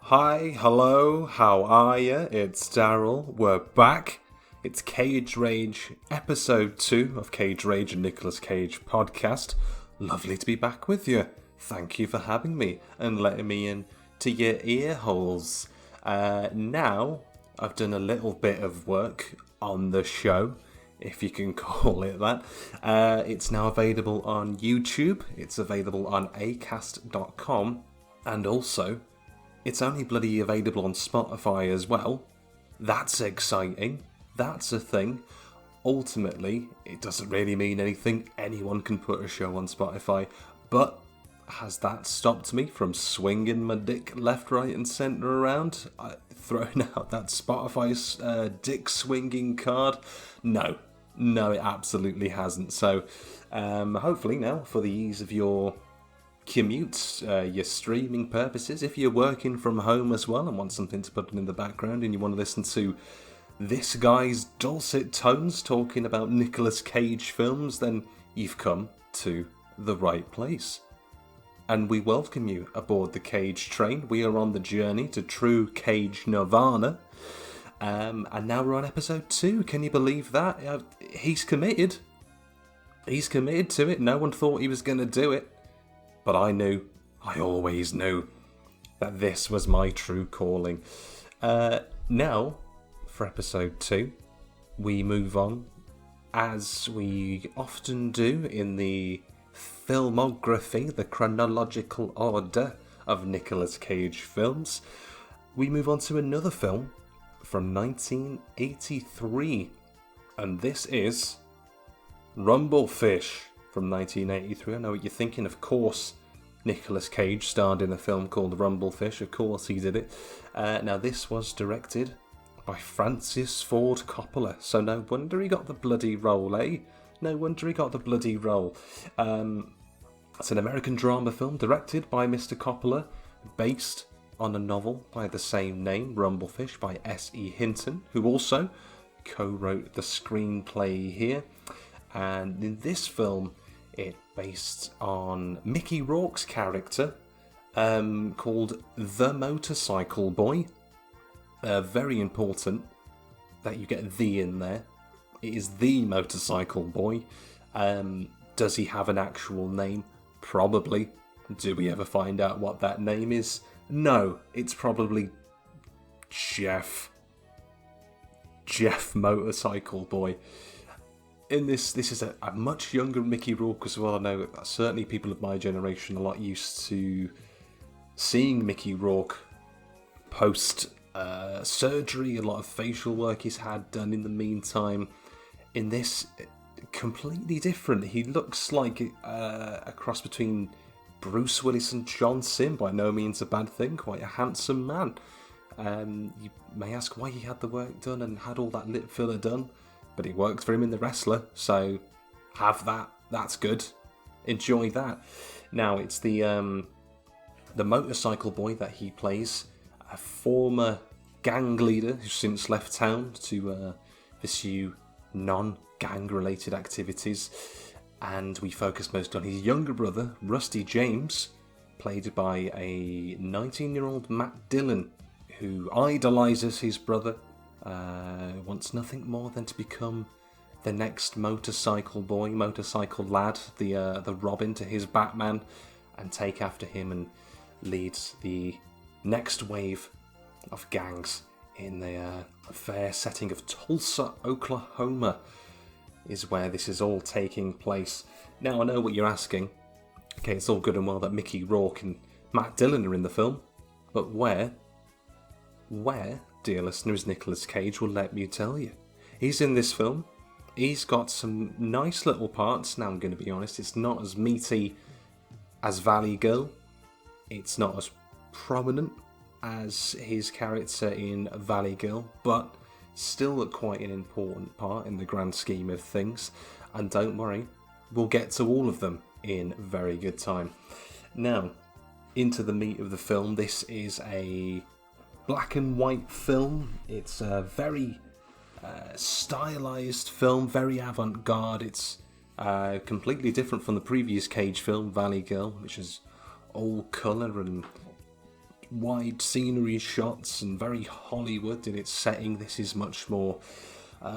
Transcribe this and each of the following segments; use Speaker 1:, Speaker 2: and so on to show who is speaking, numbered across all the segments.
Speaker 1: Hi, hello, how are ya? It's Daryl, we're back. It's Cage Rage, episode 2 of Cage Rage and Nicolas Cage Podcast. Lovely to be back with you. Thank you for having me and letting me in to your ear holes. Now, I've done a little bit of work on the show, if you can call it that. It's now available on YouTube, it's available on acast.com, and also it's only bloody available on Spotify as well. That's exciting. That's a thing. Ultimately, it doesn't really mean anything. Anyone can put a show on Spotify. But has that stopped me from swinging my dick left, right and centre around? Throwing out that Spotify dick swinging card? No, it absolutely hasn't. So hopefully now, for the ease of your commutes, your streaming purposes, if you're working from home as well and want something to put in the background and you want to listen to this guy's dulcet tones talking about Nicolas Cage films, then you've come to the right place. And we welcome you aboard the Cage train. We are on the journey to true Cage Nirvana. And now we're on episode 2. Can you believe that? He's committed. He's committed to it. No one thought he was going to do it. But I always knew, that this was my true calling. Now, for episode 2, we move on, as we often do in the filmography, the chronological order of Nicolas Cage films. We move on to another film from 1983, and this is Rumblefish. From 1983. I know what you're thinking, of course. Nicolas Cage starred in a film called Rumblefish, of course he did it. Now this was directed by Francis Ford Coppola, so no wonder he got the bloody role, eh? No wonder he got the bloody role. It's an American drama film directed by Mr. Coppola, based on a novel by the same name, Rumblefish, by S.E. Hinton, who also co-wrote the screenplay here. And in this film, it's based on Mickey Rourke's character, called the Motorcycle Boy. Very important that you get the in there. It is the Motorcycle Boy. Does he have an actual name? Probably. Do we ever find out what that name is? No, it's probably Jeff Motorcycle Boy. In this is a much younger Mickey Rourke as well. I know certainly people of my generation are a lot used to seeing Mickey Rourke post surgery, a lot of facial work he's had done in the meantime. In this, completely different. He looks like a cross between Bruce Willis and John Sim, by no means a bad thing, quite a handsome man. You may ask why he had the work done and had all that lip filler done. But it works for him in The Wrestler, so have that. That's good. Enjoy that. Now, it's the motorcycle boy that he plays, a former gang leader who's since left town to pursue non-gang-related activities. And we focus most on his younger brother, Rusty James, played by a 19-year-old Matt Dillon, who idolises his brother. Wants nothing more than to become the next motorcycle boy, motorcycle lad, the Robin to his Batman, and take after him and leads the next wave of gangs in the fair setting of Tulsa, Oklahoma, is where this is all taking place. Now, I know what you're asking. Okay, it's all good and well that Mickey Rourke and Matt Dillon are in the film, but where, dear listeners, Nicolas Cage will let me tell you. He's in this film. He's got some nice little parts. Now I'm going to be honest, it's not as meaty as Valley Girl. It's not as prominent as his character in Valley Girl, but still quite an important part in the grand scheme of things. And don't worry, we'll get to all of them in very good time. Now, into the meat of the film. This is a black and white film. It's a very stylized film, very avant-garde. It's completely different from the previous Cage film, Valley Girl, which is all colour and wide scenery shots and very Hollywood in its setting. This is much more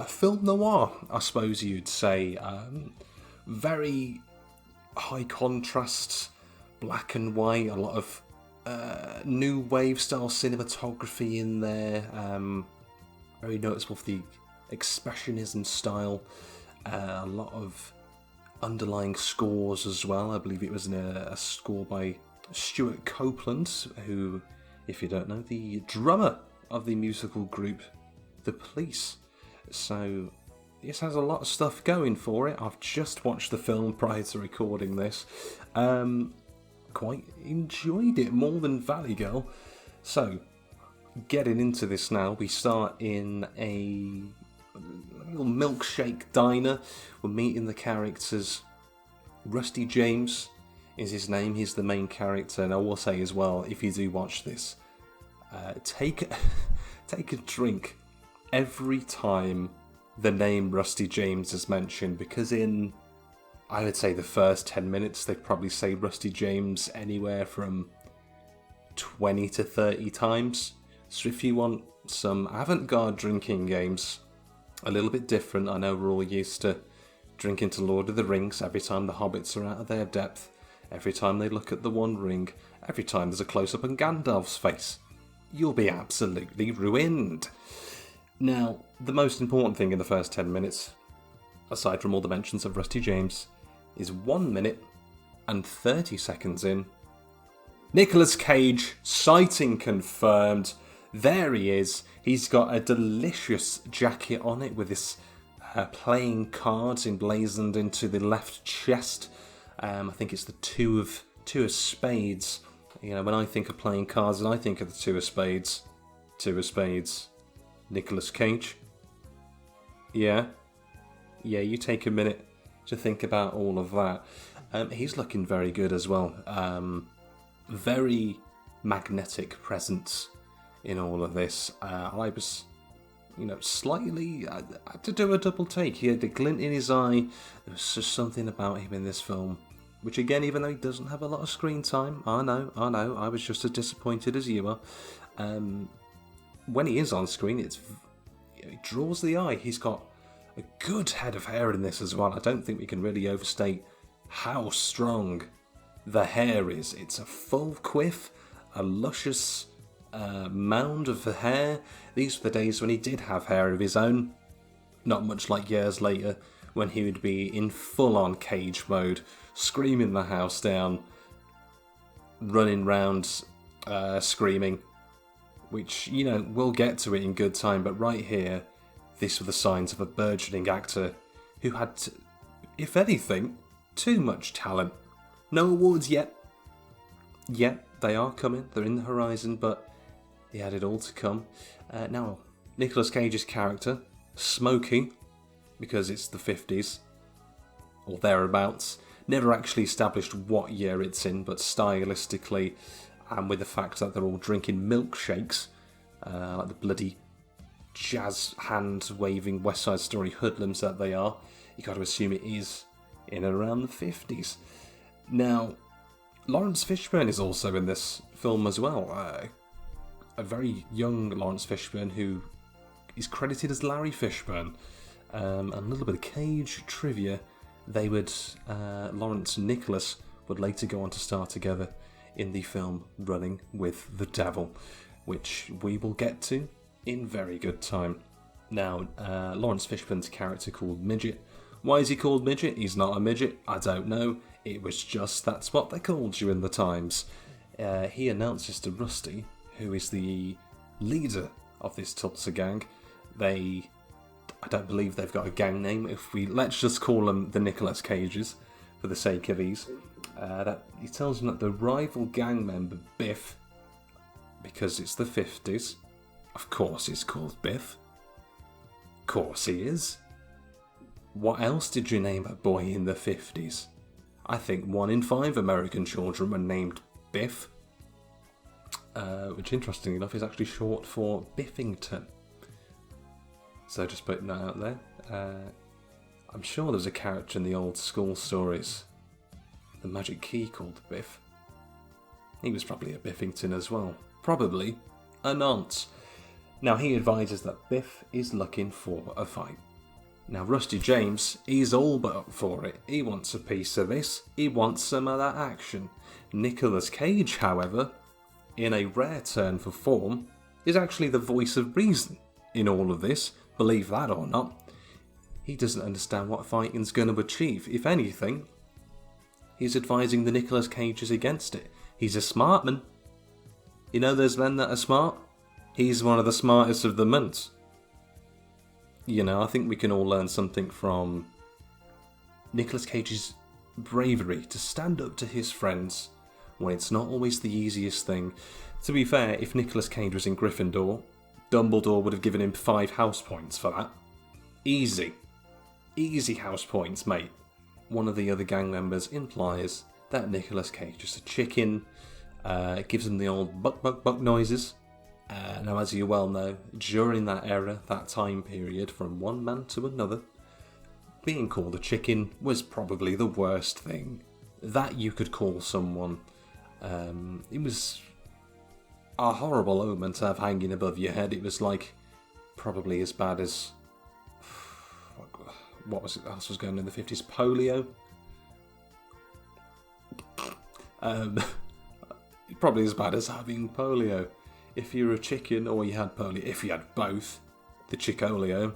Speaker 1: film noir, I suppose you'd say. Very high contrast, black and white, a lot of new wave style cinematography in there. Very noticeable for the expressionism style. A lot of underlying scores as well. I believe it was a score by Stuart Copeland, who, if you don't know, the drummer of the musical group The Police. So this has a lot of stuff going for it. I've just watched the film prior to recording this. Quite enjoyed it more than Valley Girl. So, getting into this now, we start in a little milkshake diner. We're meeting the characters. Rusty James is his name. He's the main character. And I will say as well, if you do watch this, take a drink every time the name Rusty James is mentioned, because in, I would say, the first 10 minutes they probably say Rusty James anywhere from 20 to 30 times. So if you want some avant-garde drinking games, a little bit different, I know we're all used to drinking to Lord of the Rings every time the hobbits are out of their depth, every time they look at the One Ring, every time there's a close-up on Gandalf's face. You'll be absolutely ruined. Now, the most important thing in the first 10 minutes, aside from all the mentions of Rusty James, is 1 minute and 30 seconds in. Nicolas Cage, sighting confirmed. There he is. He's got a delicious jacket on it with this playing cards emblazoned into the left chest. I think it's the two of spades. You know, when I think of playing cards, and I think of the two of spades. Two of spades. Nicolas Cage. Yeah, you take a minute to think about all of that. He's looking very good as well. Very magnetic presence in all of this. I was, slightly, I had to do a double take. He had a glint in his eye. There was just something about him in this film, which again, even though he doesn't have a lot of screen time, I know, I was just as disappointed as you are. When he is on screen, it draws the eye. He's got a good head of hair in this as well. I don't think we can really overstate how strong the hair is. It's a full quiff, a luscious mound of the hair. These were the days when he did have hair of his own. Not much like years later when he would be in full-on Cage mode, screaming the house down, running round, screaming. Which, we'll get to it in good time, but right here, these were the signs of a burgeoning actor who had, if anything, too much talent. No awards yet. Yet, they are coming, they're in the horizon, but he had it all to come. Now, Nicolas Cage's character, Smokey, because it's the 50s, or thereabouts, never actually established what year it's in, but stylistically, and with the fact that they're all drinking milkshakes, like the bloody jazz hand-waving West Side Story hoodlums that they are, you got to assume it is in and around the 50s. Now, Lawrence Fishburne is also in this film as well. A very young Lawrence Fishburne who is credited as Larry Fishburne. And a little bit of Cage trivia, Lawrence and Nicholas would later go on to star together in the film Running with the Devil, which we will get to in very good time. Now, Lawrence Fishburne's character called Midget. Why is he called Midget? He's not a midget. I don't know. It was just that's what they called you in the times. He announces to Rusty, who is the leader of this Tulsa gang. I don't believe they've got a gang name. Let's just call them the Nicolas Cages, for the sake of ease. That he tells him that the rival gang member Biff, because it's the 50s, of course he's called Biff. Of course he is. What else did you name a boy in the 50s? I think 1 in 5 American children were named Biff, which interestingly enough is actually short for Biffington. So just putting that out there. I'm sure there's a character in the old school stories, the Magic Key, called Biff. He was probably a Biffington as well. Probably a nonce. Now he advises that Biff is looking for a fight. Now Rusty James, he's all but up for it. He wants a piece of this. He wants some of that action. Nicolas Cage, however, in a rare turn for form, is actually the voice of reason in all of this, believe that or not. He doesn't understand what fighting's going to achieve. If anything, he's advising the Nicolas Cages against it. He's a smart man. You know those men that are smart? He's one of the smartest of the months. You know, I think we can all learn something from Nicolas Cage's bravery to stand up to his friends when it's not always the easiest thing. To be fair, if Nicolas Cage was in Gryffindor, Dumbledore would have given him 5 house points for that. Easy. Easy house points, mate. One of the other gang members implies that Nicolas Cage is a chicken, gives him the old buck buck buck noises. Now, as you well know, during that era, that time period, from one man to another, being called a chicken was probably the worst thing that you could call someone. It was a horrible omen to have hanging above your head. It was like probably as bad as what was it else was going on in the 50s? Polio. Probably as bad as having polio. If you're a chicken or you had polio, if you had both, the chickolio,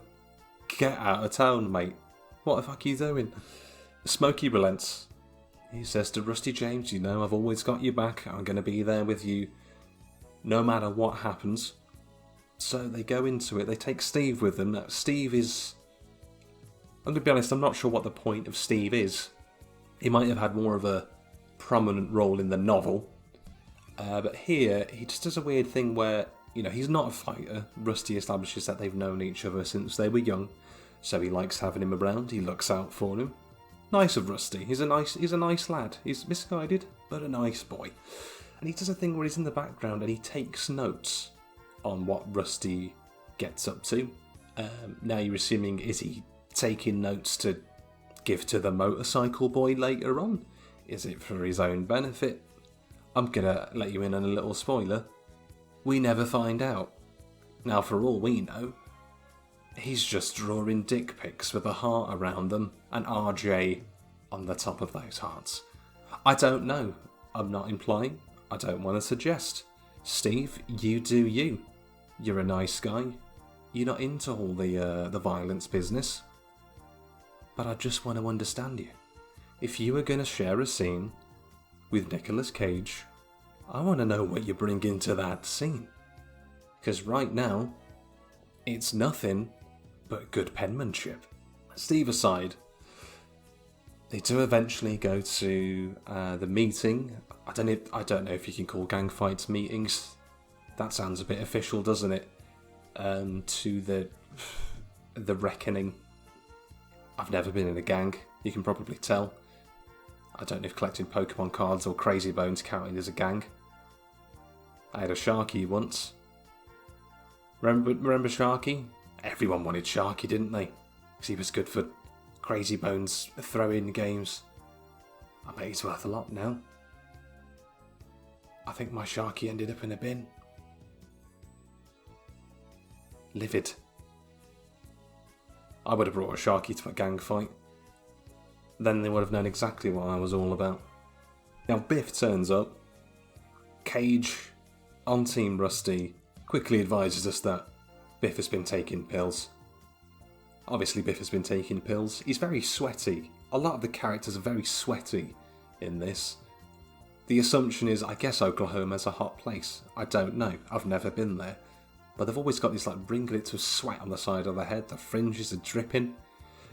Speaker 1: get out of town, mate. What the fuck are you doing? Smokey relents. He says to Rusty James, you know, I've always got your back. I'm going to be there with you no matter what happens. So they go into it. They take Steve with them. Now, Steve is... I'm going to be honest, I'm not sure what the point of Steve is. He might have had more of a prominent role in the novel. But here, he just does a weird thing where, you know, he's not a fighter. Rusty establishes that they've known each other since they were young. So he likes having him around. He looks out for him. Nice of Rusty. He's a nice lad. He's misguided, but a nice boy. And he does a thing where he's in the background and he takes notes on what Rusty gets up to. Now you're assuming, is he taking notes to give to the motorcycle boy later on? Is it for his own benefit? I'm gonna let you in on a little spoiler. We never find out. Now, for all we know, he's just drawing dick pics with a heart around them and RJ on the top of those hearts. I don't know. I'm not implying. I don't want to suggest. Steve, you do you. You're a nice guy. You're not into all the violence business. But I just want to understand you. If you were going to share a scene with Nicolas Cage, I want to know what you bring into that scene. Because right now, it's nothing but good penmanship. Steve aside, they do eventually go to the meeting. I don't know if you can call gang fights meetings. That sounds a bit official, doesn't it? To the reckoning. I've never been in a gang. You can probably tell. I don't know if collecting Pokemon cards or Crazy Bones counted as a gang. I had a Sharky once. Remember Sharky? Everyone wanted Sharky, didn't they? Because he was good for Crazy Bones throw-in games. I bet he's worth a lot now. I think my Sharky ended up in a bin. Livid. I would have brought a Sharky to a gang fight. Then they would have known exactly what I was all about. Now Biff turns up. Cage, on Team Rusty, quickly advises us that Biff has been taking pills. Obviously Biff has been taking pills. He's very sweaty. A lot of the characters are very sweaty in this. The assumption is, I guess Oklahoma's a hot place. I don't know. I've never been there. But they've always got these like ringlets of sweat on the side of their head. The fringes are dripping.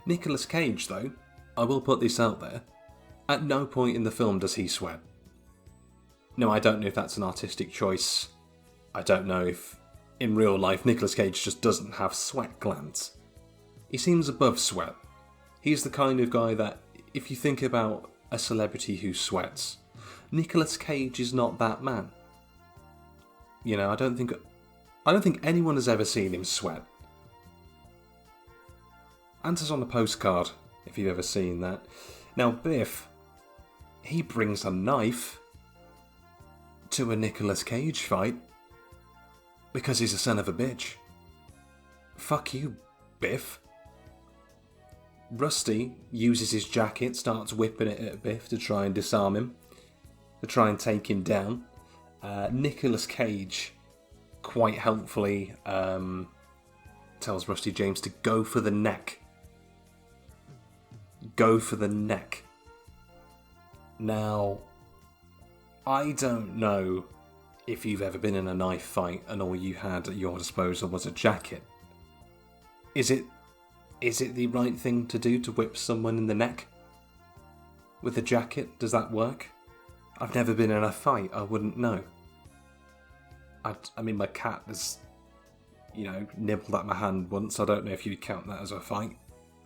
Speaker 1: Nicolas Cage, though, I will put this out there, at no point in the film does he sweat. No, I don't know if that's an artistic choice. I don't know if, in real life, Nicolas Cage just doesn't have sweat glands. He seems above sweat. He's the kind of guy that, if you think about a celebrity who sweats, Nicolas Cage is not that man. You know, I don't think anyone has ever seen him sweat. Answers on a postcard, if you've ever seen that. Now, Biff, he brings a knife, to a Nicolas Cage fight because he's a son of a bitch. Fuck you, Biff. Rusty uses his jacket, starts whipping it at Biff to try and disarm him, to try and take him down. Nicolas Cage quite helpfully tells Rusty James to go for the neck. Go for the neck. Now, I don't know if you've ever been in a knife fight and all you had at your disposal was a jacket. Is it the right thing to do to whip someone in the neck with a jacket? Does that work? I've never been in a fight, I wouldn't know. I mean, my cat has, nibbled at my hand once. I don't know if you'd count that as a fight.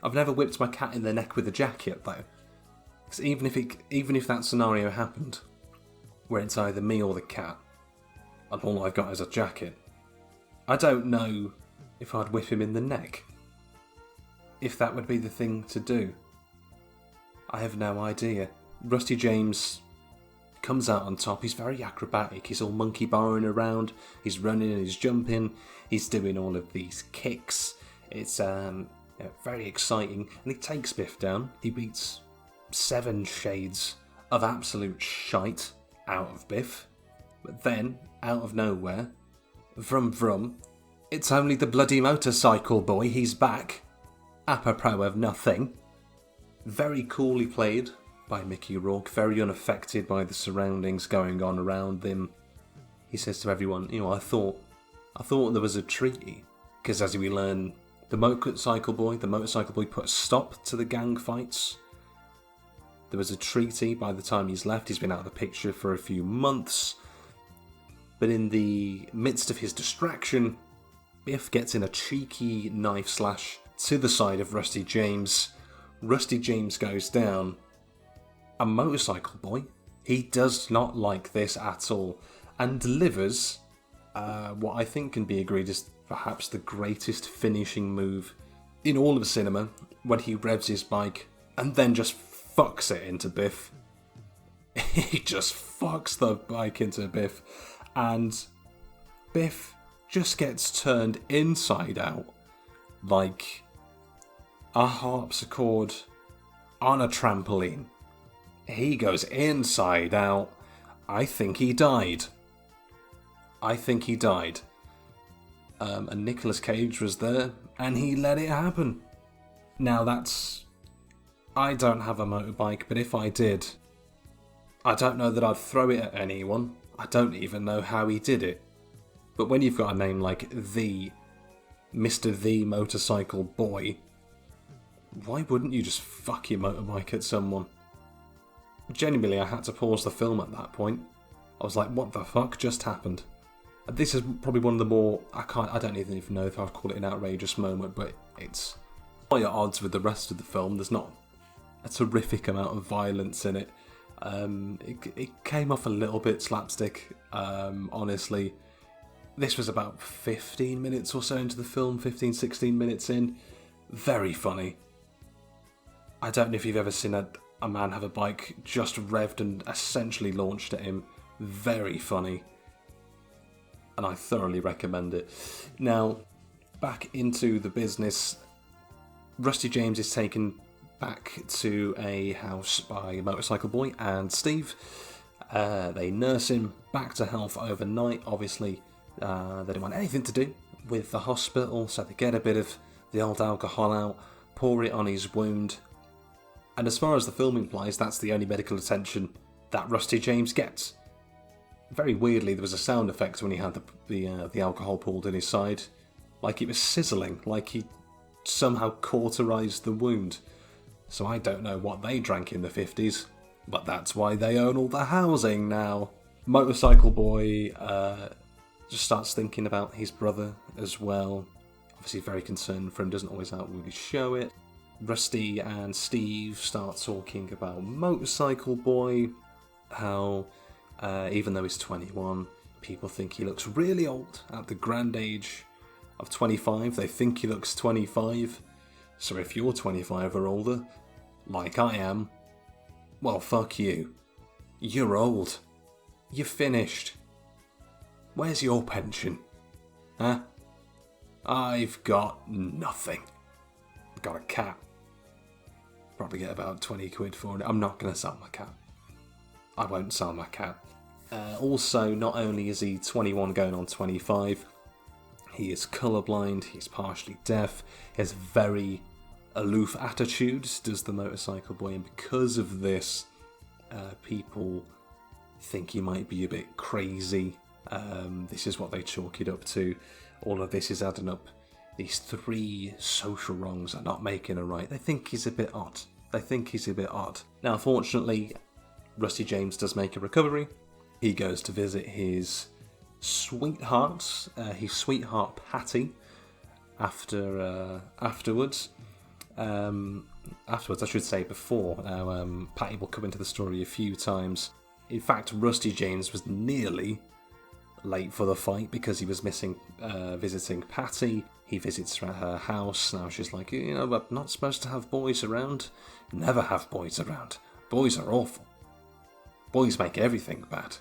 Speaker 1: I've never whipped my cat in the neck with a jacket, though. Because even if that scenario happened, where it's either me or the cat, and all I've got is a jacket, I don't know if I'd whip him in the neck. If that would be the thing to do. I have no idea. Rusty James comes out on top. He's very acrobatic. He's all monkey barring around. He's running and he's jumping. He's doing all of these kicks. It's very exciting. And he takes Biff down. He beats 7 shades of absolute shite out of Biff. But then, out of nowhere, vroom vroom, it's only the bloody motorcycle boy. He's back. Apropos of nothing. Very coolly played by Mickey Rourke, very unaffected by the surroundings going on around him. He says to everyone, I thought there was a treaty, because as we learn, the motorcycle boy put a stop to the gang fights. There was a treaty. By the time he's left, he's been out of the picture for a few months. But in the midst of his distraction, Biff gets in a cheeky knife slash to the side of Rusty James. Rusty James goes down. A motorcycle boy, he does not like this at all, and delivers what I think can be agreed as perhaps the greatest finishing move in all of cinema, when he revs his bike and then just fucks it into Biff. He just fucks the bike into Biff, and Biff just gets turned inside out like a harpsichord on a trampoline. He goes inside out. I think he died. And Nicolas Cage was there, and he let it happen. Now I don't have a motorbike, but if I did, I don't know that I'd throw it at anyone. I don't even know how he did it. But when you've got a name like the Mr. The Motorcycle Boy, why wouldn't you just fuck your motorbike at someone? Genuinely, I had to pause the film at that point. I was like, what the fuck just happened? This is probably one of the more, I don't even know if I'd call it an outrageous moment, but it's quite at odds with the rest of the film. There's not a terrific amount of violence in it. It came off a little bit slapstick, honestly. This was about 15 minutes or so into the film, 16 minutes in. Very funny. I don't know if you've ever seen a man have a bike just revved and essentially launched at him. Very funny. And I thoroughly recommend it. Now, back into the business. Rusty James is taken back to a house by a motorcycle boy and Steve. They nurse him back to health overnight. Obviously, they don't want anything to do with the hospital, so they get a bit of the old alcohol out, pour it on his wound. And as far as the film implies, that's the only medical attention that Rusty James gets. Very weirdly, there was a sound effect when he had the alcohol poured in his side, like it was sizzling, like he somehow cauterized the wound. So I don't know what they drank in the 50s, but that's why they own all the housing now. Motorcycle boy just starts thinking about his brother as well. Obviously very concerned for him, doesn't always outwardly show it. Rusty and Steve start talking about Motorcycle Boy, how even though he's 21, people think he looks really old at the grand age of 25. They think he looks 25. So if you're 25 or older, like I am, well, fuck you. You're old. You're finished. Where's your pension? Huh? I've got nothing. I've got a cat. Probably get about 20 quid for it. I'm not going to sell my cat. I won't sell my cat. Also, not only is he 21 going on 25, he is colourblind, he's partially deaf, he has a very aloof attitude, does the motorcycle boy, and because of this, people think he might be a bit crazy. This is what they chalk it up to. All of this is adding up. These 3 social wrongs are not making a right. They think he's a bit odd. Now, fortunately, Rusty James does make a recovery. He goes to visit his sweetheart Patty, afterwards. I should say before. Now, Patty will come into the story a few times. In fact, Rusty James was nearly late for the fight because he was missing visiting Patty. He visits her house. Now she's like, I'm not supposed to have boys around. Never have boys around. Boys are awful. Boys make everything bad.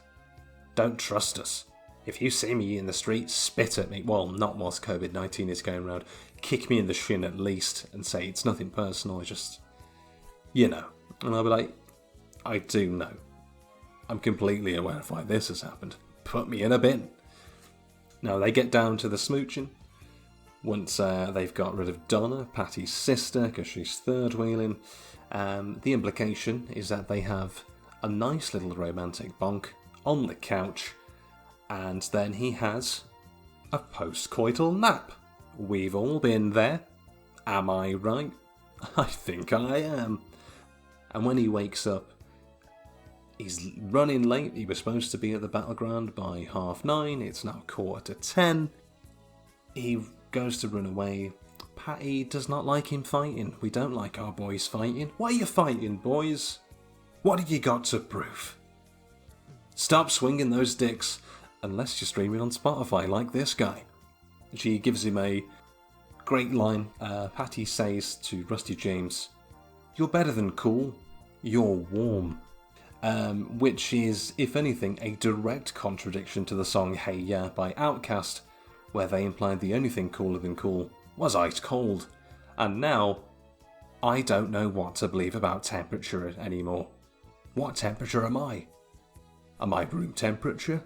Speaker 1: Don't trust us. If you see me in the street, spit at me. Well, not whilst COVID-19 is going around. Kick me in the shin at least and say it's nothing personal. It's just, And I'll be like, I do know. I'm completely aware of why this has happened. Put me in a bin. Now they get down to the smooching. Once they've got rid of Donna, Patty's sister, because she's third wheeling. The implication is that they have a nice little romantic bonk on the couch, and then he has a post-coital nap. We've all been there. Am I right? I think I am. And when he wakes up, he's running late. He was supposed to be at the battleground by 9:30. It's now 10:15. He goes to run away. Patty does not like him fighting. We don't like our boys fighting. Why are you fighting, boys? What have you got to prove? Stop swinging those dicks, unless you're streaming on Spotify like this guy. She gives him a great line. Patty says to Rusty James, "You're better than cool, you're warm." Which is, if anything, a direct contradiction to the song Hey Ya by Outkast, where they implied the only thing cooler than cool was ice cold. And now, I don't know what to believe about temperature anymore. What temperature am I? Am I room temperature?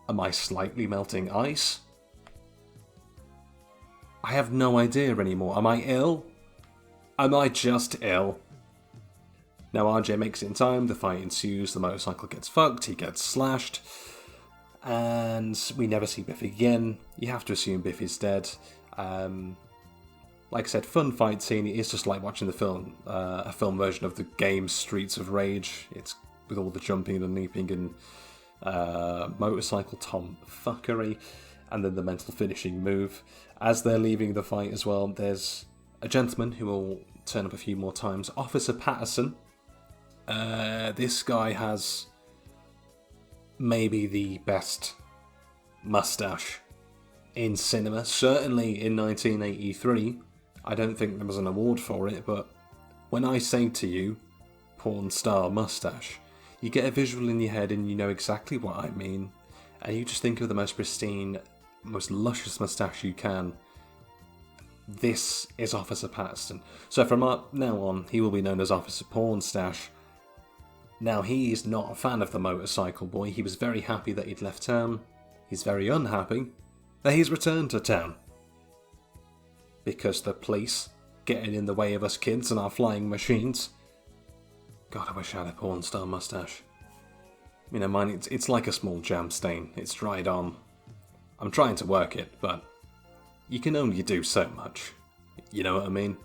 Speaker 1: Am I slightly melting ice? I have no idea anymore. Am I ill? Am I just ill? Now RJ makes it in time, the fight ensues, the motorcycle gets fucked, he gets slashed, and we never see Biff again. You have to assume Biff is dead. Like I said, fun fight scene. It's just like watching the film, a film version of the game Streets of Rage. It's with all the jumping and leaping and motorcycle tomfuckery, and then the mental finishing move. As they're leaving the fight as well, there's a gentleman who will turn up a few more times, Officer Patterson. This guy has maybe the best mustache in cinema, certainly in 1983. I don't think there was an award for it, but when I say to you, porn star mustache, you get a visual in your head and you know exactly what I mean, and you just think of the most pristine, most luscious mustache you can. This is Officer Patterson. So from now on, he will be known as Officer Pornstache. Now, he is not a fan of the motorcycle boy. He was very happy that he'd left town. He's very unhappy that he's returned to town. Because the police getting in the way of us kids and our flying machines. God, I wish I had a porn star mustache. Mine, it's like a small jam stain. It's dried on. I'm trying to work it, but you can only do so much. You know what I mean?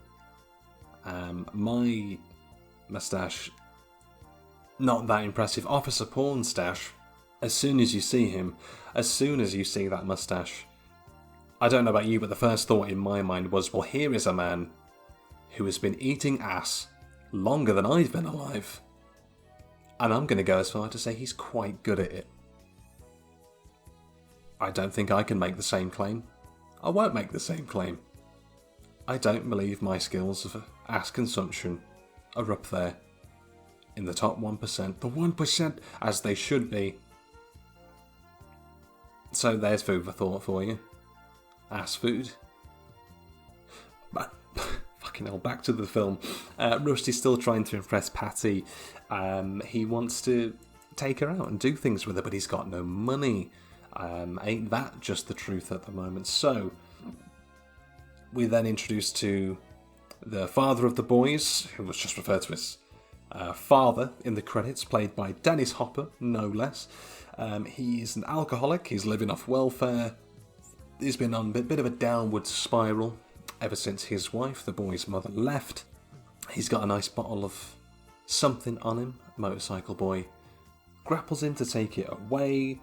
Speaker 1: My mustache, not that impressive. Officer Pornstache, as soon as you see him, as soon as you see that mustache, I don't know about you, but the first thought in my mind was, well, here is a man who has been eating ass longer than I've been alive. And I'm going to go as far to say he's quite good at it. I don't think I can make the same claim. I won't make the same claim. I don't believe my skills of ass consumption are up there. in the top 1%. The 1%, as they should be. So there's food for thought for you. Ass food. But, fucking hell, back to the film. Rusty's still trying to impress Patty. He wants to take her out and do things with her, but he's got no money. Ain't that just the truth at the moment? So, we're then introduced to the father of the boys, who was just referred to as father in the credits, played by Dennis Hopper, no less. He's an alcoholic, he's living off welfare. He's been on a bit of a downward spiral ever since his wife, the boy's mother, left. He's got a nice bottle of something on him. Motorcycle boy grapples him to take it away,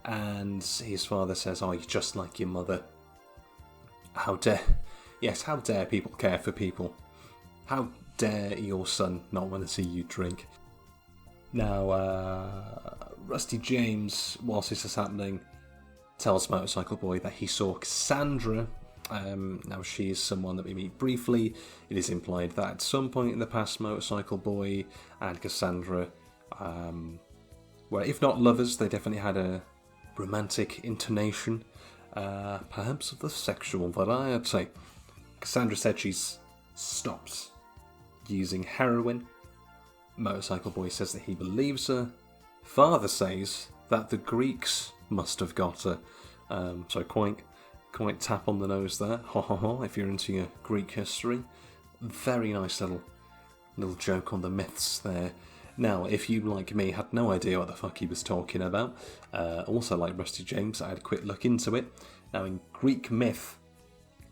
Speaker 1: and his father says, "Oh, you're just like your mother." How dare people care for people? How dare your son not want to see you drink? Now, Rusty James, whilst this is happening, tells Motorcycle Boy that he saw Cassandra. Now, she is someone that we meet briefly. It is implied that at some point in the past, Motorcycle Boy and Cassandra were, if not lovers, they definitely had a romantic intonation, perhaps of the sexual variety. Cassandra said she's stopped using heroin. Motorcycle Boy says that he believes her. Father says that the Greeks must have got her. So quite tap on the nose there. Ha ha ha, if you're into your Greek history. Very nice little joke on the myths there. Now, if you, like me, had no idea what the fuck he was talking about, also like Rusty James, I had a quick look into it. Now, in Greek myth,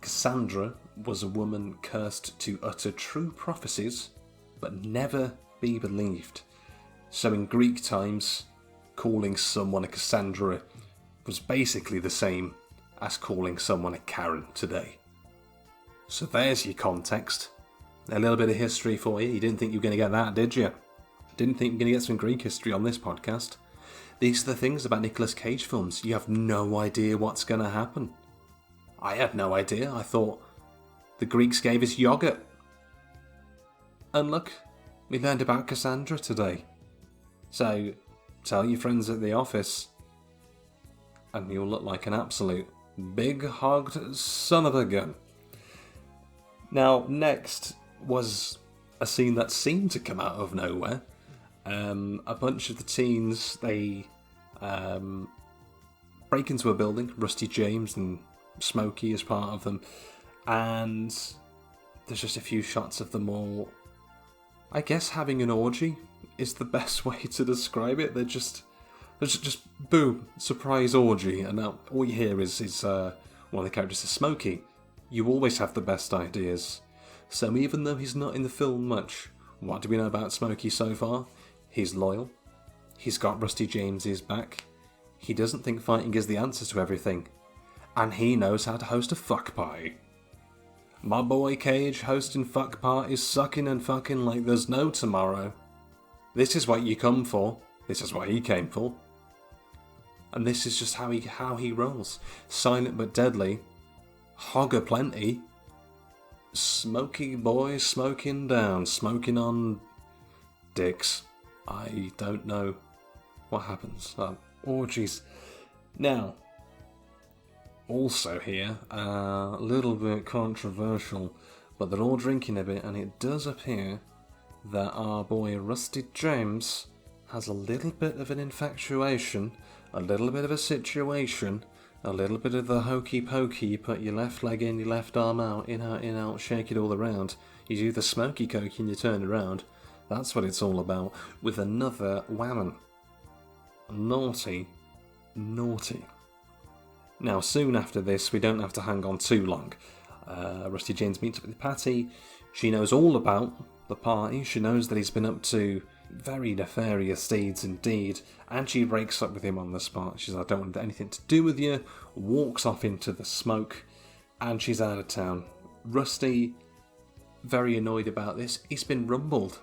Speaker 1: Cassandra was a woman cursed to utter true prophecies, but never be believed. So in Greek times, calling someone a Cassandra was basically the same as calling someone a Karen today. So there's your context. A little bit of history for you. You didn't think you were going to get that, did you? Didn't think you were going to get some Greek history on this podcast. These are the things about Nicolas Cage films. You have no idea what's going to happen. I had no idea. I thought the Greeks gave us yogurt. And look, we learned about Cassandra today. So, tell your friends at the office, and you'll look like an absolute big-hogged son of a gun. Now, next was a scene that seemed to come out of nowhere. A bunch of the teens, they break into a building. Rusty James and Smokey is part of them. And there's just a few shots of them all, I guess, having an orgy is the best way to describe it. There's just boom, surprise orgy, and now all you hear is one of the characters is Smokey. You always have the best ideas. So even though he's not in the film much, what do we know about Smokey so far? He's loyal. He's got Rusty James's back. He doesn't think fighting is the answer to everything. And he knows how to host a fuck party. My boy Cage hosting fuck parties, sucking and fucking like there's no tomorrow. This is what you come for. This is what he came for. And this is just how he rolls. Silent but deadly. Hogger plenty. Smoky boy smoking down. Smoking on dicks. I don't know what happens. Orgies. Now, also here, a little bit controversial, but they're all drinking a bit, and it does appear that our boy Rusty James has a little bit of an infatuation, a little bit of a situation, a little bit of the hokey pokey, put your left leg in, your left arm out, in out, shake it all around. You do the smoky coke and you turn around. That's what it's all about, with another woman. Naughty. Now, soon after this, we don't have to hang on too long. Rusty James meets up with Patty. She knows all about the party. She knows that he's been up to very nefarious deeds indeed, and she breaks up with him on the spot. She's like, I don't want anything to do with you, walks off into the smoke, and she's out of town. Rusty, very annoyed about this, he's been rumbled.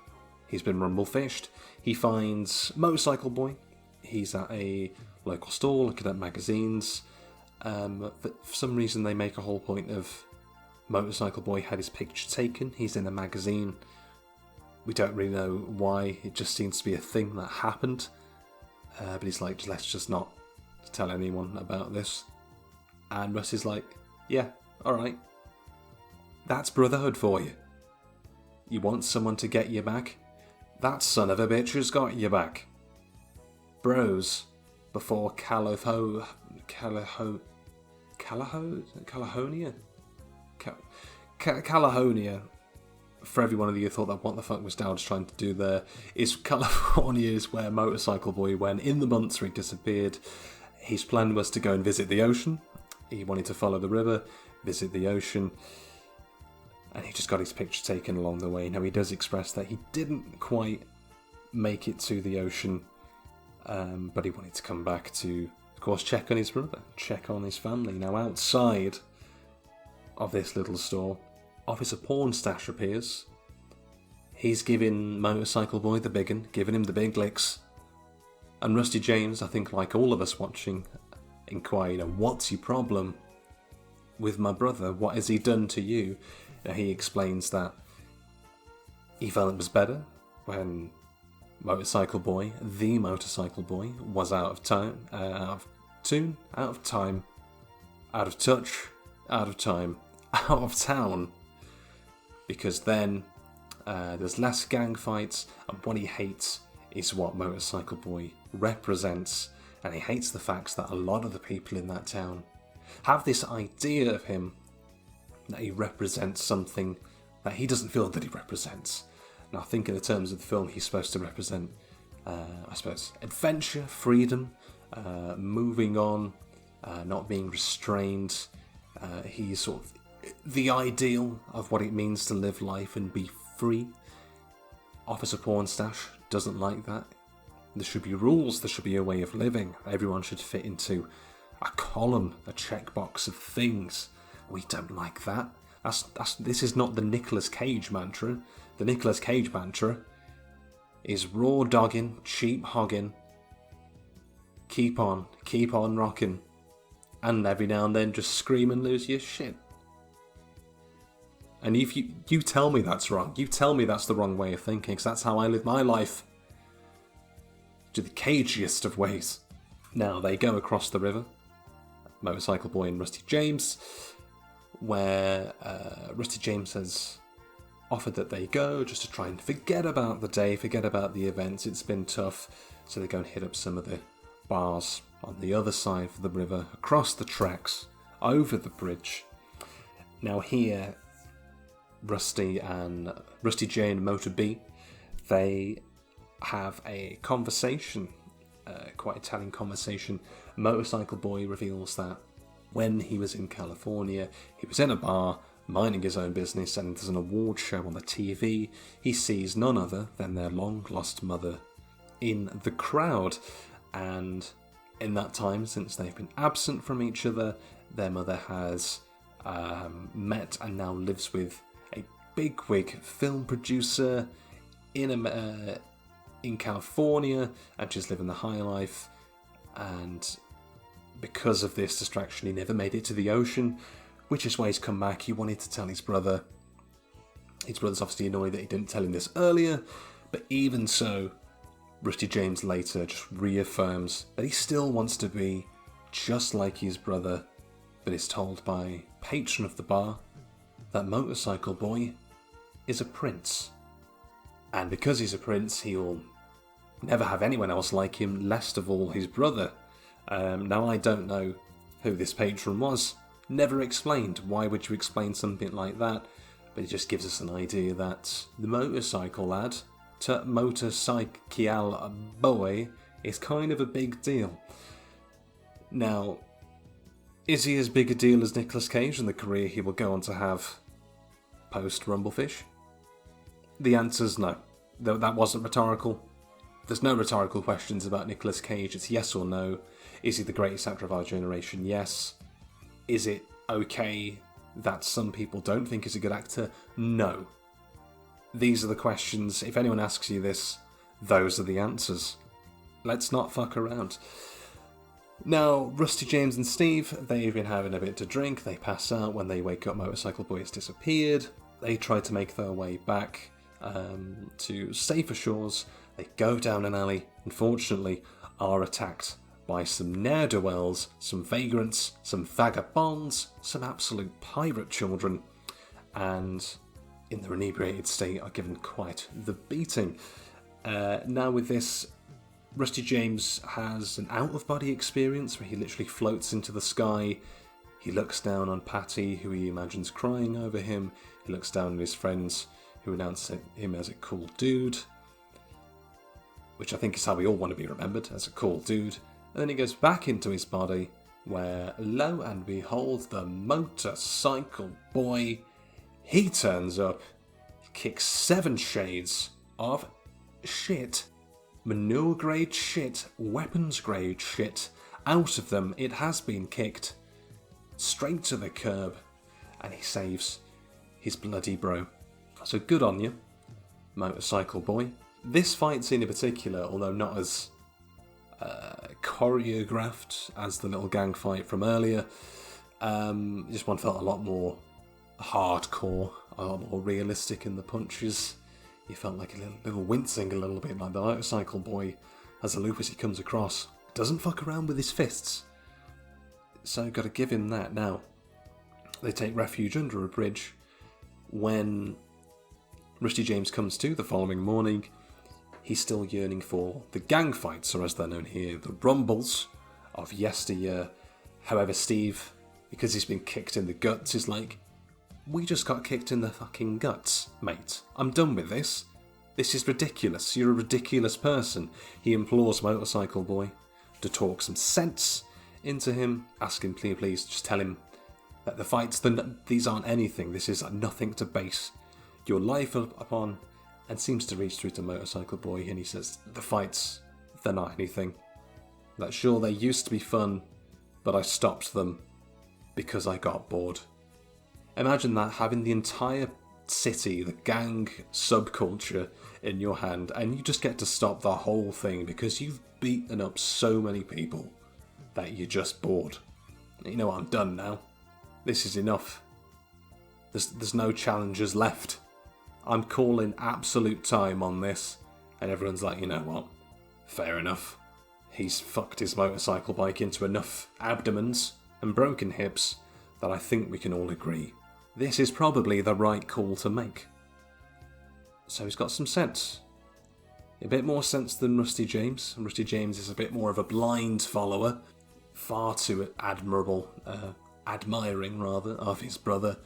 Speaker 1: He's been rumble-fished. He finds Motorcycle Boy. He's at a local store looking at magazines. For some reason they make a whole point of Motorcycle Boy had his picture taken. He's in a magazine We don't really know why. It just seems to be a thing that happened. But he's like, let's just not tell anyone about this. And Rusty's like, yeah, alright. That's brotherhood for you. You want someone to get you back? That son of a bitch has got you back. Bros, before Calihonia? Calihonia, for every one of you who thought that what the fuck was Dowd trying to do there, is California is where Motorcycle Boy went in the months where he disappeared. His plan was to go and visit the ocean. He wanted to follow the river, visit the ocean, and he just got his picture taken along the way. Now, he does express that he didn't quite make it to the ocean, but he wanted to come back to, of course, check on his brother, check on his family. Now, outside of this little store, Officer Pornstash appears. He's giving Motorcycle Boy the big un, giving him the big licks. And Rusty James, I think like all of us watching, inquire, what's your problem with my brother? What has he done to you? Now, he explains that he felt it was better when Motorcycle Boy, the Motorcycle Boy, was out of time, out of time, out of touch, out of time, out of town. Because then there's less gang fights, and what he hates is what Motorcycle Boy represents, and he hates the fact that a lot of the people in that town have this idea of him that he represents something that he doesn't feel that he represents. Now, I think in the terms of the film, he's supposed to represent, adventure, freedom, moving on, not being restrained. He's sort of the ideal of what it means to live life and be free. Officer Pornstash doesn't like that. There should be rules, there should be a way of living. Everyone should fit into a column, a checkbox of things. We don't like that. This is not the Nicolas Cage mantra. The Nicolas Cage mantra is raw dogging, cheap hogging, keep on rocking, and every now and then just scream and lose your shit. And if you tell me that's wrong, you tell me that's the wrong way of thinking, because that's how I live my life. To the cagiest of ways. Now, they go across the river, Motorcycle Boy and Rusty James, where Rusty James has offered that they go just to try and forget about the day, forget about the events. It's been tough, so they go and hit up some of the bars on the other side of the river, across the tracks, over the bridge. Now here, Rusty J and Motor B, they have a conversation, quite a telling conversation. Motorcycle Boy reveals that when he was in California, he was in a bar, minding his own business, and there's an award show on the TV. He sees none other than their long-lost mother in the crowd, and in that time, since they've been absent from each other, their mother has met and now lives with a bigwig film producer in California, and she's living the high life. And because of this distraction, he never made it to the ocean, which is why he's come back. He wanted to tell his brother. His brother's obviously annoyed that he didn't tell him this earlier, but even so, Rusty James later just reaffirms that he still wants to be just like his brother, but is told by patron of the bar that Motorcycle Boy is a prince. And because he's a prince, he'll never have anyone else like him, least of all his brother. Now, I don't know who this patron was. Never explained. Why would you explain something like that? But it just gives us an idea that the motorcycle lad, Motorcycle Boy, is kind of a big deal. Now, is he as big a deal as Nicolas Cage and the career he will go on to have post-Rumblefish? The answer's no. That wasn't rhetorical. There's no rhetorical questions about Nicolas Cage. It's yes or no. Is he the greatest actor of our generation? Yes. Is it okay that some people don't think he's a good actor? No. These are the questions. If anyone asks you this, those are the answers. Let's not fuck around. Now, Rusty James and Steve, they've been having a bit to drink. They pass out. When they wake up, Motorcycle Boy has disappeared. They try to make their way back. to safer shores. They go down an alley, unfortunately, are attacked by some ne'er-do-wells, some vagrants, some vagabonds, some absolute pirate children, and in their inebriated state are given quite the beating. Now with this, Rusty James has an out-of-body experience where he literally floats into the sky. He looks down on Patty, who he imagines crying over him. He looks down at his friends, who announce him as a cool dude, which I think is how we all want to be remembered, as a cool dude. And then he goes back into his body, where, lo and behold, the motorcycle boy, he turns up, kicks 7 shades of shit, manure-grade shit, weapons-grade shit, out of them. It has been kicked straight to the curb, and he saves his bloody bro. So good on you, motorcycle boy. This fight scene in particular, although not as choreographed as the little gang fight from earlier, this one felt a lot more hardcore, a lot more realistic in the punches. You felt like a little wincing a little bit, like the motorcycle boy, as a loop as he comes across, doesn't fuck around with his fists. So got to give him that. Now, they take refuge under a bridge. When Rusty James comes to the following morning, he's still yearning for the gang fights, or as they're known here, the rumbles of yesteryear. However, Steve, because he's been kicked in the guts, is like, we just got kicked in the fucking guts, mate. I'm done with this. This is ridiculous. You're a ridiculous person. He implores Motorcycle Boy to talk some sense into him, ask him, please, just tell him that the fights, these aren't anything. This is nothing to base your life upon, and seems to reach through to Motorcycle Boy, and he says, the fights, they're not anything. That sure, they used to be fun, but I stopped them because I got bored. Imagine that, having the entire city, the gang subculture in your hand, and you just get to stop the whole thing because you've beaten up so many people that you're just bored. You know what, I'm done now. This is enough. There's no challengers left. I'm calling absolute time on this. And everyone's like, you know what? Fair enough. He's fucked his motorcycle bike into enough abdomens and broken hips that I think we can all agree this is probably the right call to make. So he's got some sense. A bit more sense than Rusty James. Rusty James is a bit more of a blind follower. Far too admiring of his brother.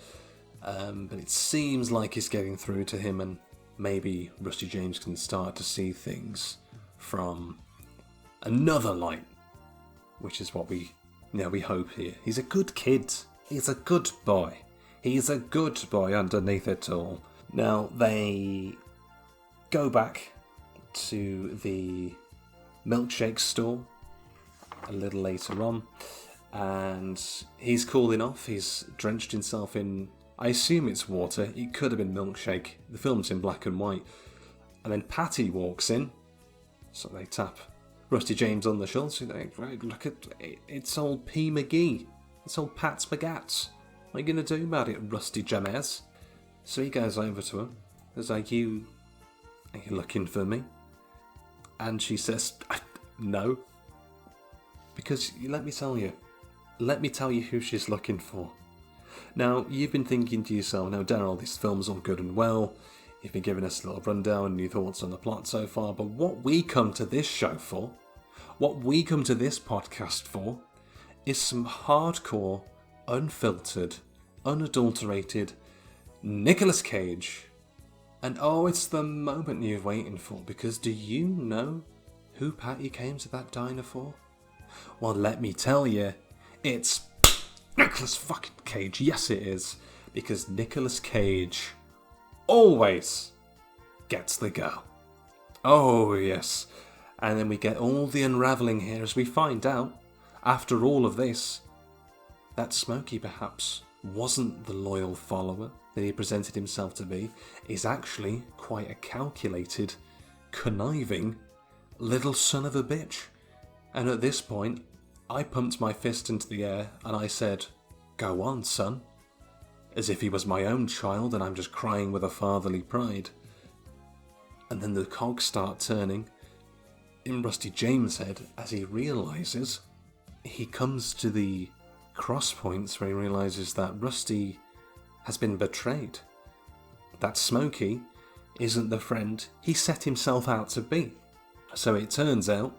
Speaker 1: But it seems like he's getting through to him, and maybe Rusty James can start to see things from another light, which is what we hope here. He's a good kid. He's a good boy. He's a good boy underneath it all. Now they go back to the milkshake store a little later on, and he's cooling off. He's drenched himself in, I assume it's water. It could have been milkshake. The film's in black and white. And then Patty walks in, so they tap Rusty James on the shoulder. So they, right, look at it, it's old P. McGee. It's old Pat's McGats. What are you going to do about it, Rusty James? So he goes over to her. He's like, are you looking for me? And she says, no. Because let me tell you who she's looking for. Now, you've been thinking to yourself, now Daryl, this film's all good and well. You've been giving us a little rundown and your thoughts on the plot so far, but what we come to this show for, what we come to this podcast for, is some hardcore, unfiltered, unadulterated Nicolas Cage. And oh, it's the moment you're waiting for, because do you know who Patty came to that diner for? Well, let me tell you, it's Nicolas fucking Cage. Yes, it is, because Nicolas Cage always gets the girl. Oh, yes. And then we get all the unravelling here as we find out, after all of this, that Smokey perhaps wasn't the loyal follower that he presented himself to be, is actually quite a calculated, conniving little son of a bitch. And at this point, I pumped my fist into the air and I said, go on, son. As if he was my own child and I'm just crying with a fatherly pride. And then the cogs start turning in Rusty James' head as he realises, he comes to the cross points where he realises that Rusty has been betrayed. That Smokey isn't the friend he set himself out to be. So it turns out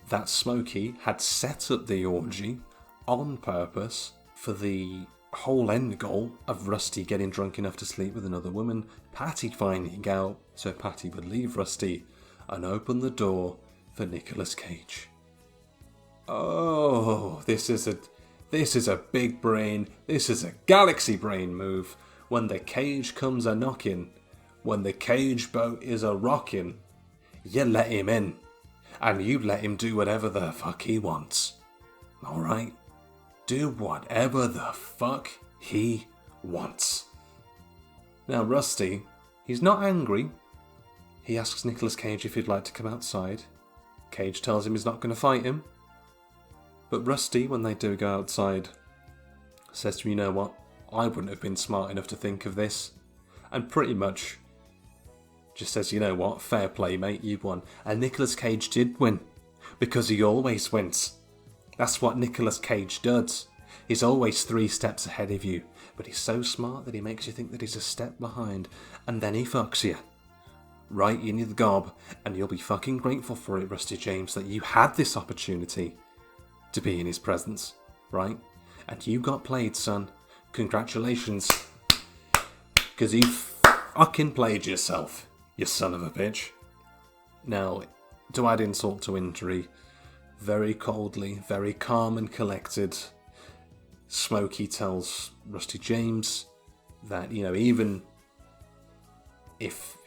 Speaker 1: that Smokey had set up the orgy on purpose for the whole end goal of Rusty getting drunk enough to sleep with another woman, Patty finding out so Patty would leave Rusty and open the door for Nicolas Cage. Oh, this is a big brain, this is a galaxy brain move. When the cage comes a knocking, when the cage boat is a rocking, you let him in, and you let him do whatever the fuck he wants. Alright? Do whatever the fuck he wants. Now Rusty, he's not angry. He asks Nicolas Cage if he'd like to come outside. Cage tells him he's not going to fight him. But Rusty, when they do go outside, says to him, you know what, I wouldn't have been smart enough to think of this. And pretty much just says, you know what, fair play mate, you won. And Nicolas Cage did win, because he always wins. That's what Nicolas Cage does. He's always 3 steps ahead of you, but he's so smart that he makes you think that he's a step behind, and then he fucks you. Right in the gob, and you'll be fucking grateful for it, Rusty James, that you had this opportunity to be in his presence, right? And you got played, son. Congratulations. Because you fucking played yourself, you son of a bitch. Now, to add insult to injury, very coldly, very calm and collected, Smokey tells Rusty James that, you know, even if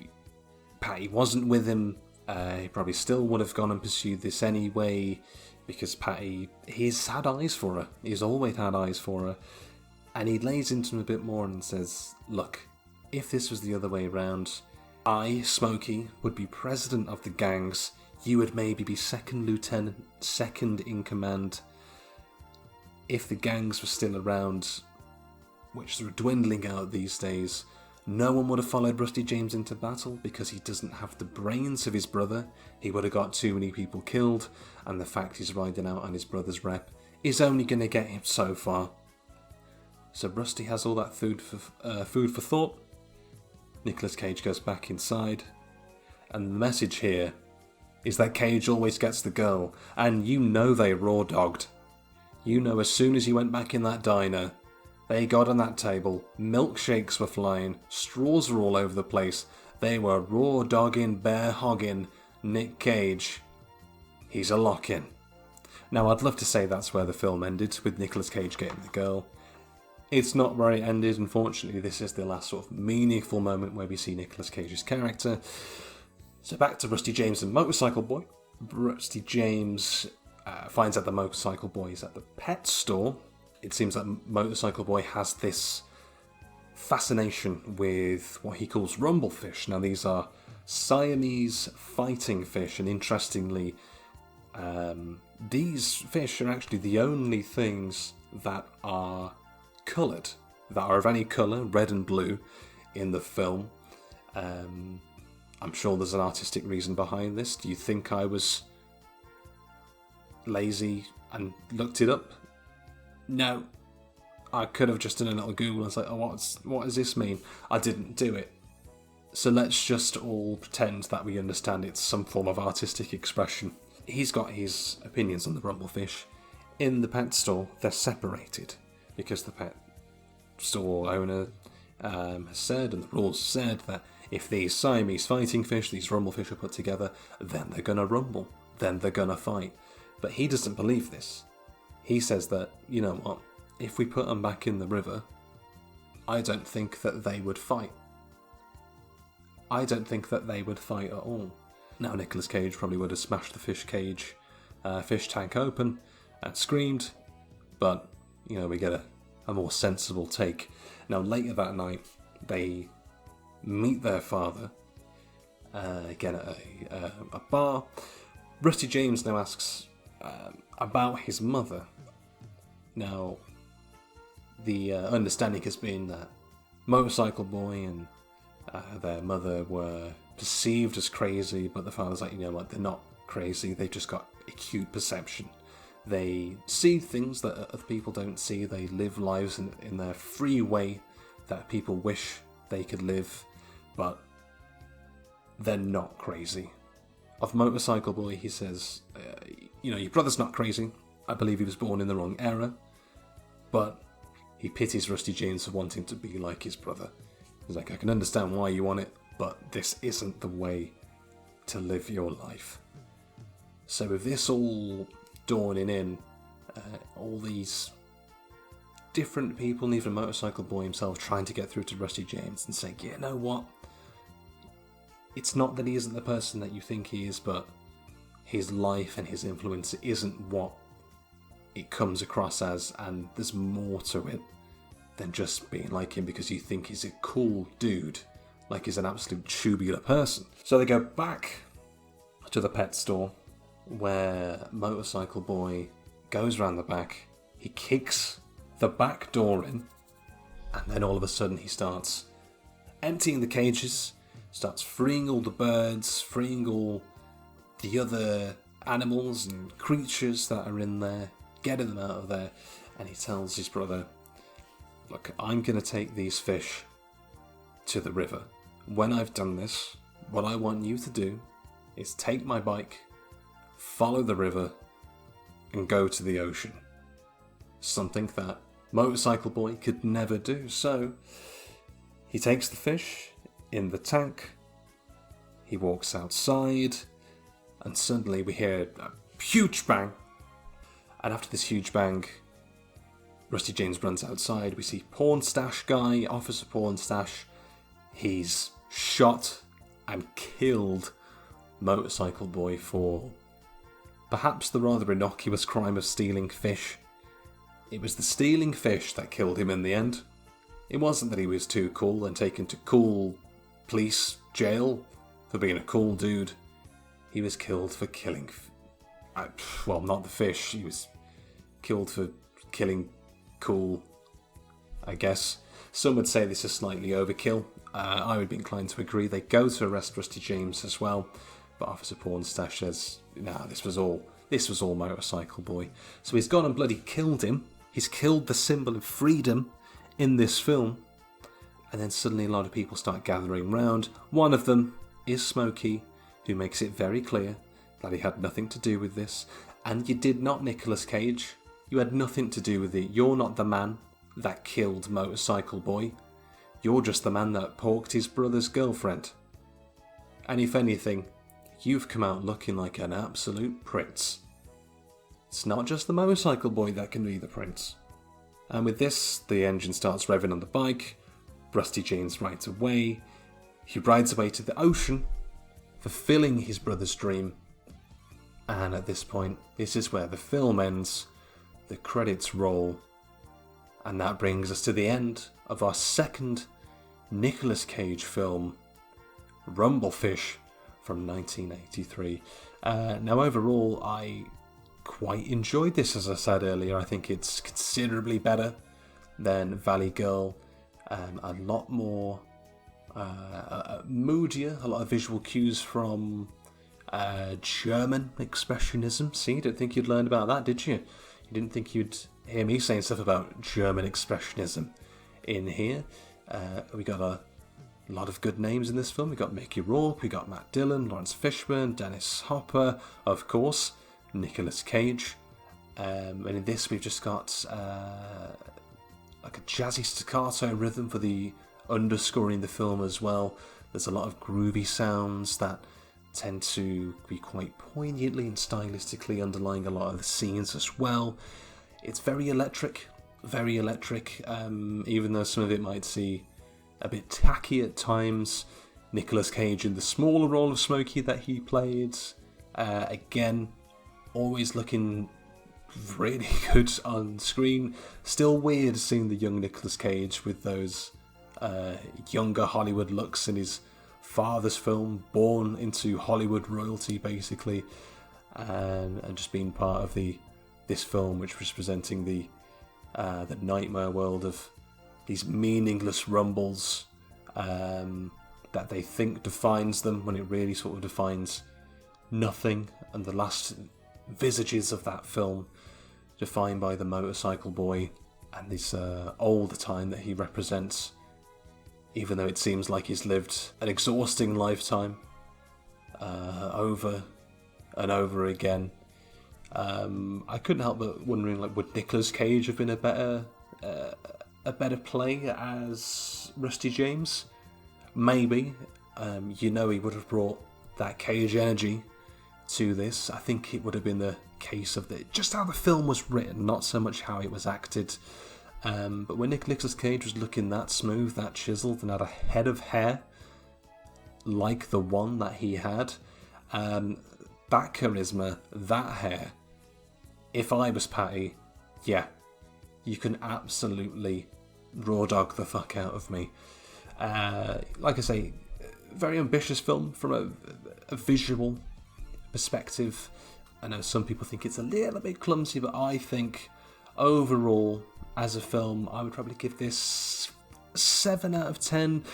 Speaker 1: Patty wasn't with him, he probably still would have gone and pursued this anyway, because Patty, he's had eyes for her. He's always had eyes for her. And he lays into him a bit more and says, look, if this was the other way around, I, Smokey, would be president of the gangs. You would maybe be second lieutenant, second in command. If the gangs were still around, which are dwindling out these days, no one would have followed Rusty James into battle because he doesn't have the brains of his brother. He would have got too many people killed, and the fact he's riding out on his brother's rep is only going to get him so far. So Rusty has all that food for thought. Nicolas Cage goes back inside, and the message here is that Cage always gets the girl, and you know they raw-dogged. You know as soon as he went back in that diner, they got on that table, milkshakes were flying, straws were all over the place, they were raw-dogging, bear-hogging Nick Cage. He's a lock-in. Now I'd love to say that's where the film ended, with Nicolas Cage getting the girl. It's not where it ended, unfortunately. This is the last sort of meaningful moment where we see Nicolas Cage's character. So back to Rusty James and Motorcycle Boy. Rusty James finds out the Motorcycle Boy is at the pet store. It seems that Motorcycle Boy has this fascination with what he calls rumblefish. Now these are Siamese fighting fish, and interestingly, these fish are actually the only things that are coloured, that are of any colour, red and blue, in the film. I'm sure there's an artistic reason behind this. Do you think I was lazy and looked it up? No. I could have just done a little Google and was like, oh, what does this mean? I didn't do it. So let's just all pretend that we understand it's some form of artistic expression. He's got his opinions on the rumblefish. In the pet store, they're separated because the pet store owner has said, and the rules said, that if these Siamese fighting fish, these rumblefish, are put together, then they're going to rumble, then they're going to fight. But he doesn't believe this. He says that, you know what, if we put them back in the river, I don't think that they would fight. I don't think that they would fight at all. Now Nicolas Cage probably would have smashed the fish tank open and screamed, but, you know, we get a more sensible take. Now later that night, they meet their father, again at a bar. Rusty James now asks about his mother. Now, the understanding has been that Motorcycle Boy and their mother were perceived as crazy, but the father's like, what, they're not crazy, they've just got acute perception. They see things that other people don't see. They live lives in their free way that people wish they could live, but they're not crazy. Of Motorcycle Boy, he says, your brother's not crazy. I believe he was born in the wrong era, but he pities Rusty James for wanting to be like his brother. He's like, I can understand why you want it, but this isn't the way to live your life. So with this all dawning in, all these different people, and even Motorcycle Boy himself, trying to get through to Rusty James and saying, you know what? It's not that he isn't the person that you think he is, but his life and his influence isn't what it comes across as, and there's more to it than just being like him because you think he's a cool dude, like he's an absolute tubular person. So they go back to the pet store, where Motorcycle Boy goes around the back, he kicks the back door in, and then all of a sudden he starts emptying the cages, starts freeing all the birds, freeing all the other animals and creatures that are in there, getting them out of there, and he tells his brother, look, I'm going to take these fish to the river. When I've done this, what I want you to do is take my bike, follow the river, and go to the ocean. Something that Motorcycle Boy could never do. So he takes the fish in the tank, he walks outside, and suddenly we hear a huge bang. And after this huge bang, Rusty James runs outside. We see Porn Stash Guy, Officer Porn Stash. He's shot and killed Motorcycle Boy for perhaps the rather innocuous crime of stealing fish. It was the stealing fish that killed him in the end. It wasn't that he was too cool and taken to cool police jail for being a cool dude. He was killed for killing... well, not the fish. He was killed for killing cool, I guess. Some would say this is slightly overkill. I would be inclined to agree. They go to arrest Rusty James as well, but Officer Pornstash says, nah, this was all Motorcycle Boy. So he's gone and bloody killed him. He's killed the symbol of freedom in this film. And then suddenly a lot of people start gathering round. One of them is Smokey, who makes it very clear that he had nothing to do with this. And you did not, Nicolas Cage. You had nothing to do with it. You're not the man that killed Motorcycle Boy. You're just the man that porked his brother's girlfriend. And if anything, you've come out looking like an absolute prince. It's not just the Motorcycle Boy that can be the prince. And with this, the engine starts revving on the bike. Rusty James rides away. He rides away to the ocean, fulfilling his brother's dream. And at this point, this is where the film ends. The credits roll. And that brings us to the end of our second Nicolas Cage film, Rumblefish, from 1983. Now overall, I quite enjoyed this, as I said earlier. I think it's considerably better than Valley Girl. A lot more moodier, a lot of visual cues from German expressionism. See, didn't think you'd learn about that, did you? You didn't think you'd hear me saying stuff about German expressionism in here. We got a lot of good names in this film. We got Mickey Rourke, we got Matt Dillon, Lawrence Fishburne, Dennis Hopper, of course, Nicolas Cage. And in this we've just got like a jazzy staccato rhythm for the underscoring the film as well. There's a lot of groovy sounds that tend to be quite poignantly and stylistically underlying a lot of the scenes as well. It's very electric, even though some of it might seem a bit tacky at times. Nicolas Cage in the smaller role of Smokey that he played, again, always looking really good on screen. Still weird seeing the young Nicolas Cage with those younger Hollywood looks in his father's film, born into Hollywood royalty basically, and just being part of this film, which was presenting the nightmare world of these meaningless rumbles, that they think defines them when it really sort of defines nothing, and the last visages of that film defined by the motorcycle boy and this older time that he represents, even though it seems like he's lived an exhausting lifetime over and over again. I couldn't help but wondering, like, would Nicolas Cage have been a better play as Rusty James? Maybe. He would have brought that Cage energy to this. I think it would have been the case of just how the film was written, not so much how it was acted. But when Nicolas Cage was looking that smooth, that chiseled, and had a head of hair like the one that he had, that charisma, that hair, if I was Patty, yeah, you can absolutely raw dog the fuck out of me. Like I say, very ambitious film from a visual perspective. I know some people think it's a little bit clumsy, but I think overall, as a film, I would probably give this 7 out of 10.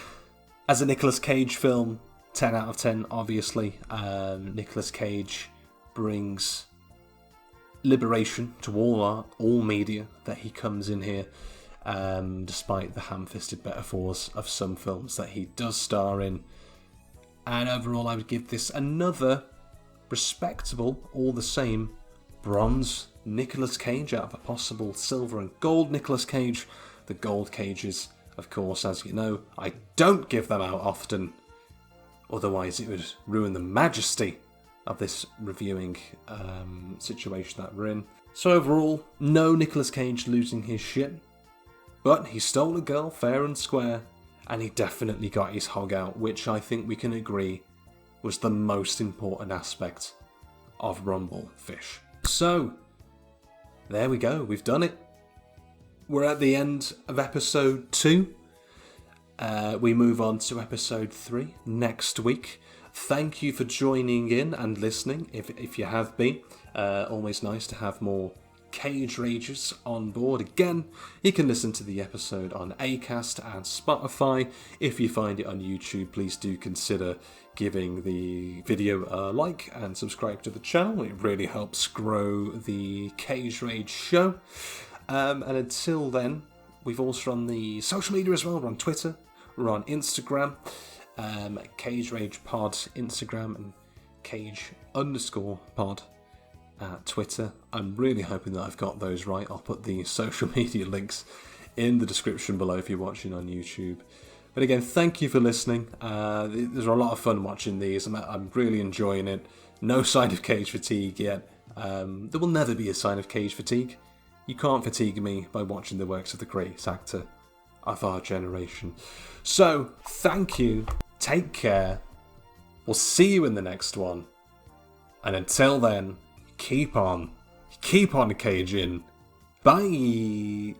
Speaker 1: As a Nicolas Cage film, 10 out of 10, obviously. Nicolas Cage brings liberation to all art, all media that he comes in here, despite the ham-fisted metaphors of some films that he does star in. And overall, I would give this another respectable, all the same, bronze Nicolas Cage out of a possible silver and gold Nicolas Cage. The gold cages, of course, as you know, I don't give them out often, otherwise it would ruin the majesty of this reviewing situation that we're in. So overall, no Nicolas Cage losing his shit, but he stole a girl fair and square, and he definitely got his hog out, which I think we can agree was the most important aspect of Rumble Fish. So, there we go, we've done it. We're at the end of episode 2. We move on to episode 3 next week. Thank you for joining in and listening, if you have been. Always nice to have more Cage Ragers on board. Again, you can listen to the episode on Acast and Spotify. If you find it on YouTube, please do consider giving the video a like and subscribe to the channel. It really helps grow the Cage Rage show. And until then, we've also on the social media as well. We're on Twitter, we're on Instagram, Cage Rage Pod Instagram, and Cage_pod at Twitter. I'm really hoping that I've got those right. I'll put the social media links in the description below if you're watching on YouTube. But again, thank you for listening. There's a lot of fun watching these. I'm really enjoying it. No sign of cage fatigue yet. There will never be a sign of cage fatigue. You can't fatigue me by watching the works of the greatest actor of our generation. So, thank you. Take care. We'll see you in the next one. And until then, keep on caging. Bye.